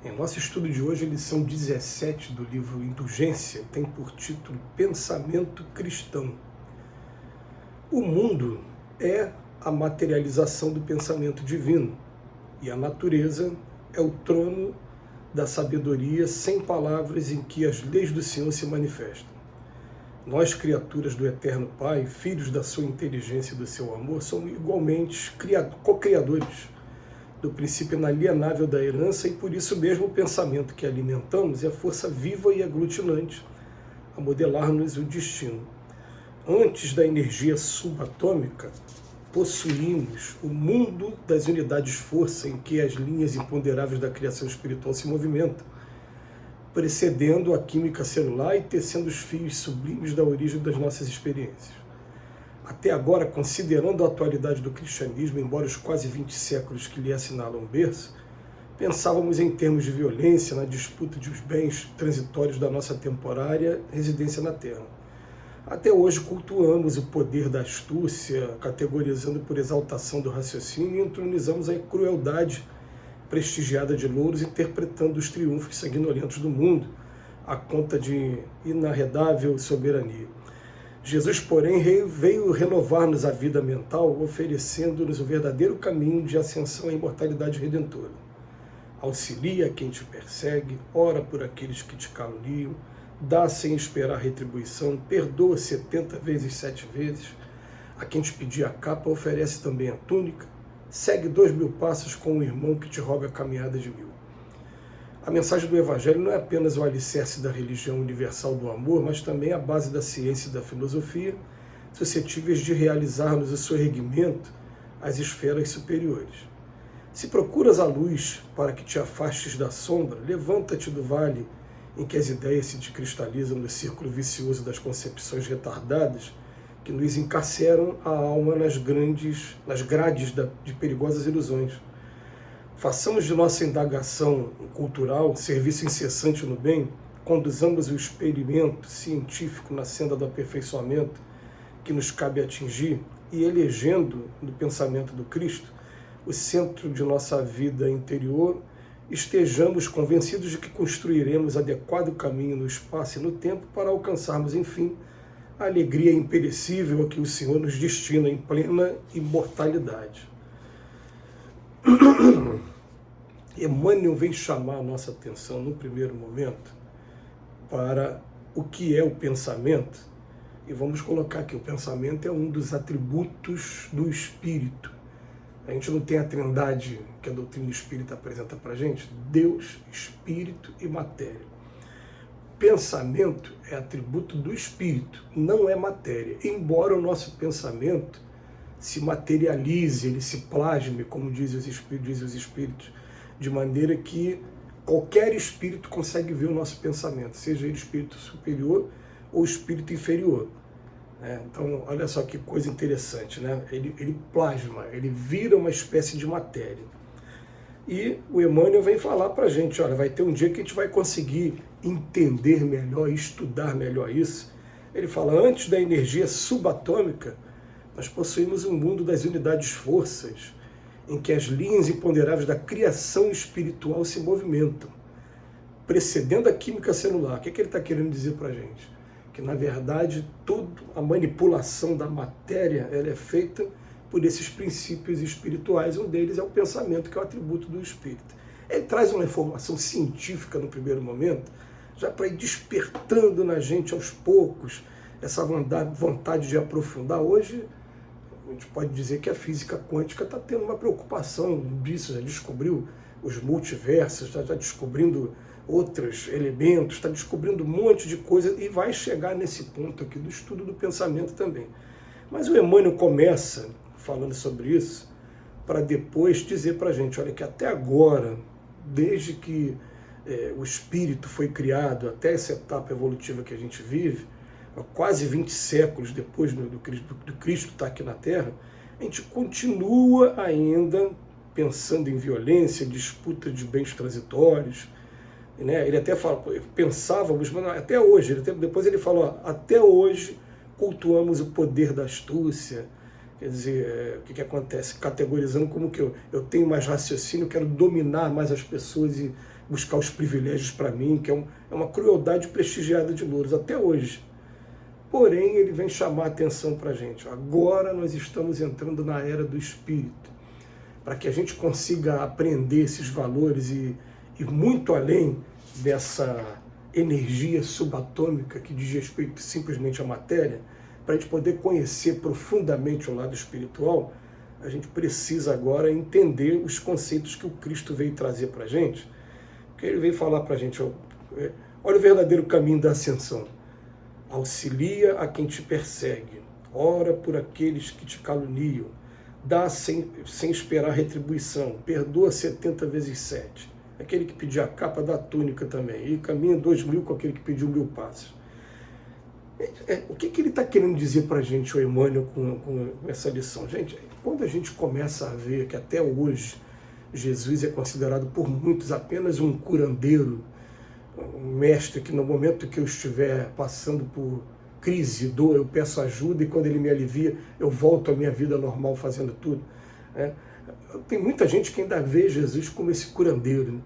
Em nosso estudo de hoje, lição 17 do livro Indulgência, tem por título Pensamento Cristão. O mundo é a materialização do pensamento divino e a natureza é o trono da sabedoria sem palavras em que as leis do Senhor se manifestam. Nós, criaturas do Eterno Pai, filhos da sua inteligência e do seu amor, somos igualmente co-criadores do princípio inalienável da herança e por isso mesmo o pensamento que alimentamos é a força viva e aglutinante a modelar-nos o destino. Antes da energia subatômica, possuímos o mundo das unidades força em que as linhas imponderáveis da criação espiritual se movimentam, precedendo a química celular e tecendo os fios sublimes da origem das nossas experiências. Até agora, considerando a atualidade do cristianismo, embora os quase 20 séculos que lhe assinalam berço, pensávamos em termos de violência na disputa dos bens transitórios da nossa temporária residência na Terra. Até hoje cultuamos o poder da astúcia, categorizando por exaltação do raciocínio e entronizamos a crueldade prestigiada de louros, interpretando os triunfos sanguinolentos do mundo à conta de inarredável soberania. Jesus, porém, veio renovar-nos a vida mental, oferecendo-nos o verdadeiro caminho de ascensão à imortalidade redentora. Auxilia quem te persegue, ora por aqueles que te caluniam, dá sem esperar retribuição, perdoa 70 vezes 7 vezes. A quem te pedir a capa, oferece também a túnica, segue 2000 passos com o irmão que te roga a caminhada de 1000. A mensagem do Evangelho não é apenas o alicerce da religião universal do amor, mas também a base da ciência e da filosofia, suscetíveis de realizar-nos o soerguimento às esferas superiores. Se procuras a luz para que te afastes da sombra, levanta-te do vale em que as ideias se descristalizam no círculo vicioso das concepções retardadas que nos encarceram a alma nas grades de perigosas ilusões. Façamos de nossa indagação cultural serviço incessante no bem, conduzamos o experimento científico na senda do aperfeiçoamento que nos cabe atingir e elegendo no pensamento do Cristo o centro de nossa vida interior, estejamos convencidos de que construiremos adequado caminho no espaço e no tempo para alcançarmos, enfim, a alegria imperecível a que o Senhor nos destina em plena imortalidade. Emmanuel vem chamar a nossa atenção, no primeiro momento, para o que é o pensamento. E vamos colocar que o pensamento é um dos atributos do espírito. A gente não tem a trindade que a doutrina espírita apresenta para a gente, Deus, espírito e matéria. Pensamento é atributo do espírito, não é matéria. Embora o nosso pensamento se materialize, ele se plasme, como dizem os espíritos, de maneira que qualquer espírito consegue ver o nosso pensamento, seja ele espírito superior ou espírito inferior. Então, olha só que coisa interessante, né? Ele plasma, ele vira uma espécie de matéria. E o Emmanuel vem falar para a gente, olha, vai ter um dia que a gente vai conseguir entender melhor, estudar melhor isso. Ele fala, antes da energia subatômica, nós possuímos um mundo das unidades forças, em que as linhas imponderáveis da criação espiritual se movimentam, precedendo a química celular. O que ele está querendo dizer para a gente? Que, na verdade, toda a manipulação da matéria ela é feita por esses princípios espirituais. Um deles é o pensamento, que é o atributo do espírito. Ele traz uma informação científica no primeiro momento, já para ir despertando na gente aos poucos essa vontade de aprofundar. Hoje, a gente pode dizer que a física quântica está tendo uma preocupação disso, já descobriu os multiversos, está descobrindo outros elementos, está descobrindo um monte de coisa e vai chegar nesse ponto aqui do estudo do pensamento também. Mas o Emmanuel começa falando sobre isso para depois dizer para a gente, olha, que até agora, desde que o espírito foi criado, até essa etapa evolutiva que a gente vive, quase 20 séculos depois do Cristo estar aqui na Terra, a gente continua ainda pensando em violência, disputa de bens transitórios. Ele até fala, pensávamos, mas até hoje, depois ele falou, até hoje cultuamos o poder da astúcia, Quer dizer, o que acontece? Categorizando como que eu tenho mais raciocínio, eu quero dominar mais as pessoas e buscar os privilégios para mim, que é uma crueldade prestigiada de Lourdes, até hoje. Porém, ele vem chamar a atenção para a gente. Agora nós estamos entrando na era do Espírito, para que a gente consiga aprender esses valores e ir muito além dessa energia subatômica que diz respeito simplesmente à matéria. Para a gente poder conhecer profundamente o lado espiritual, a gente precisa agora entender os conceitos que o Cristo veio trazer para a gente. Porque ele veio falar para a gente, olha o verdadeiro caminho da ascensão. Auxilia a quem te persegue, ora por aqueles que te caluniam, dá sem esperar retribuição, perdoa 70 vezes 7. Aquele que pediu a capa da túnica também, e caminha 2.000 com aquele que pediu 1.000 passos. O que ele está querendo dizer para a gente, o Emmanuel, com essa lição? Gente, quando a gente começa a ver que até hoje Jesus é considerado por muitos apenas um curandeiro, um mestre que no momento que eu estiver passando por crise, dor, eu peço ajuda e quando ele me alivia, eu volto à minha vida normal fazendo tudo. Tem muita gente que ainda vê Jesus como esse curandeiro, né?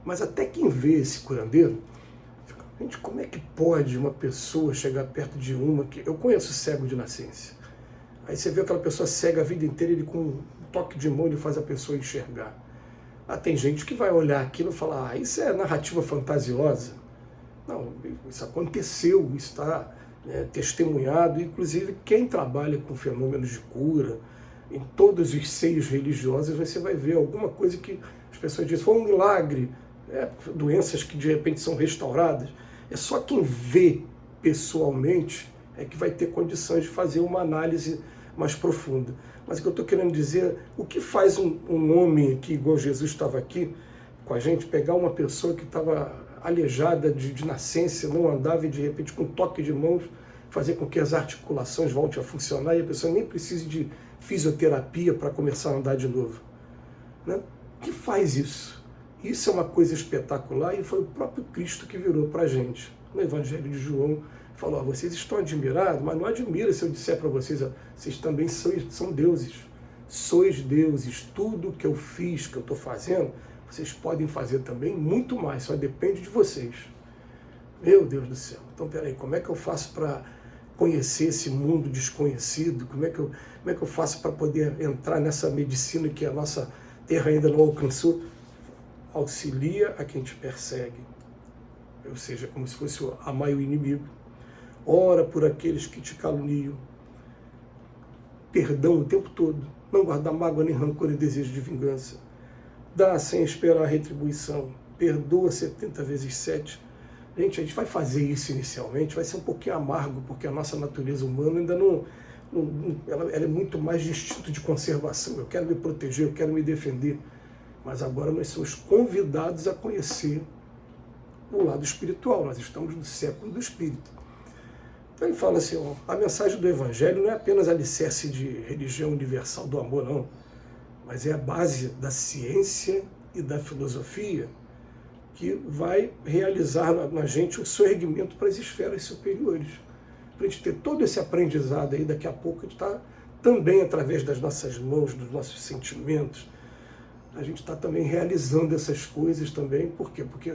Mas até quem vê esse curandeiro, gente, como é que pode uma pessoa chegar perto de uma que... Eu conheço cego de nascença. Aí você vê aquela pessoa cega a vida inteira, ele com um toque de mão ele faz a pessoa enxergar. Tem gente que vai olhar aquilo e falar, isso é narrativa fantasiosa. Não, isso aconteceu, isso está testemunhado, inclusive quem trabalha com fenômenos de cura, em todos os seios religiosos, você vai ver alguma coisa que as pessoas dizem, foi um milagre, doenças que de repente são restauradas. É só quem vê pessoalmente é que vai ter condições de fazer uma análise mais profunda. Mas o que eu estou querendo dizer, o que faz um homem que, igual Jesus estava aqui com a gente, pegar uma pessoa que estava aleijada de nascença, não andava e de repente com um toque de mãos, fazer com que as articulações voltem a funcionar e a pessoa nem precise de fisioterapia para começar a andar de novo. Né? O que faz isso? Isso é uma coisa espetacular e foi o próprio Cristo que virou para a gente. No Evangelho de João, falou, vocês estão admirados, mas não admira se eu disser para vocês, vocês também são deuses. Sois deuses, tudo que eu fiz, que eu estou fazendo, vocês podem fazer também muito mais, só depende de vocês. Meu Deus do céu. Então, peraí, como é que eu faço para conhecer esse mundo desconhecido? Como é que eu faço para poder entrar nessa medicina que a nossa terra ainda não alcançou? Auxilia a quem te persegue. Ou seja, como se fosse amar o inimigo. Ora por aqueles que te caluniam. Perdão o tempo todo. Não guardar mágoa, nem rancor e desejo de vingança. Dá sem esperar a retribuição. Perdoa 70 vezes 7. Gente, a gente vai fazer isso inicialmente, vai ser um pouquinho amargo, porque a nossa natureza humana ainda ela é muito mais de instinto de conservação. Eu quero me proteger, eu quero me defender. Mas agora nós somos convidados a conhecer o lado espiritual. Nós estamos no século do Espírito. Então ele fala assim, a mensagem do Evangelho não é apenas alicerce de religião universal do amor, não. Mas é a base da ciência e da filosofia que vai realizar na gente o soerguimento para as esferas superiores. Para a gente ter todo esse aprendizado aí, daqui a pouco a gente está também, através das nossas mãos, dos nossos sentimentos, a gente está também realizando essas coisas também. Por quê? Porque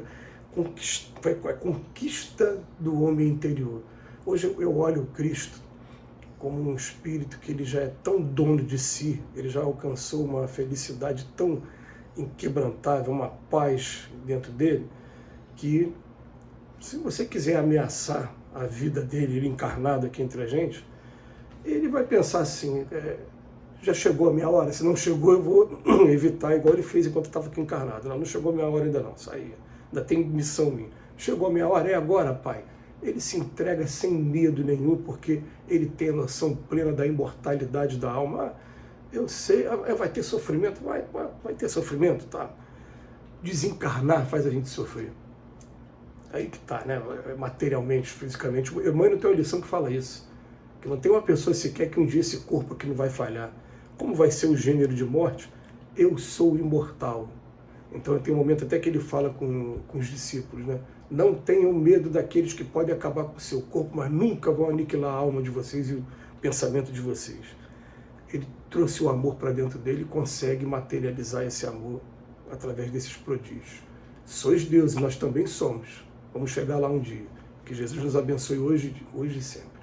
foi a conquista do homem interior. Hoje eu olho o Cristo como um espírito que ele já é tão dono de si, ele já alcançou uma felicidade tão inquebrantável, uma paz dentro dele, que se você quiser ameaçar a vida dele, ele encarnado aqui entre a gente, ele vai pensar assim, já chegou a minha hora, se não chegou eu vou evitar, igual ele fez enquanto estava aqui encarnado. Não chegou a minha hora ainda não, saía. Ainda tem missão minha. Chegou a minha hora, é agora, Pai. Ele se entrega sem medo nenhum, porque ele tem a noção plena da imortalidade da alma. Eu sei, vai ter sofrimento? Vai ter sofrimento, tá? Desencarnar faz a gente sofrer. Aí que tá, né? Materialmente, fisicamente. O Emmanuel tem uma lição que fala isso. Que não tem uma pessoa sequer que um dia esse corpo aqui não vai falhar. Como vai ser o gênero de morte? Eu sou imortal. Então tem um momento até que ele fala com os discípulos, né? Não tenham medo daqueles que podem acabar com o seu corpo, mas nunca vão aniquilar a alma de vocês e o pensamento de vocês. ele trouxe o amor para dentro dele e consegue materializar esse amor através desses prodígios. Sois Deus e nós também somos. Vamos chegar lá um dia. Que Jesus nos abençoe hoje e sempre.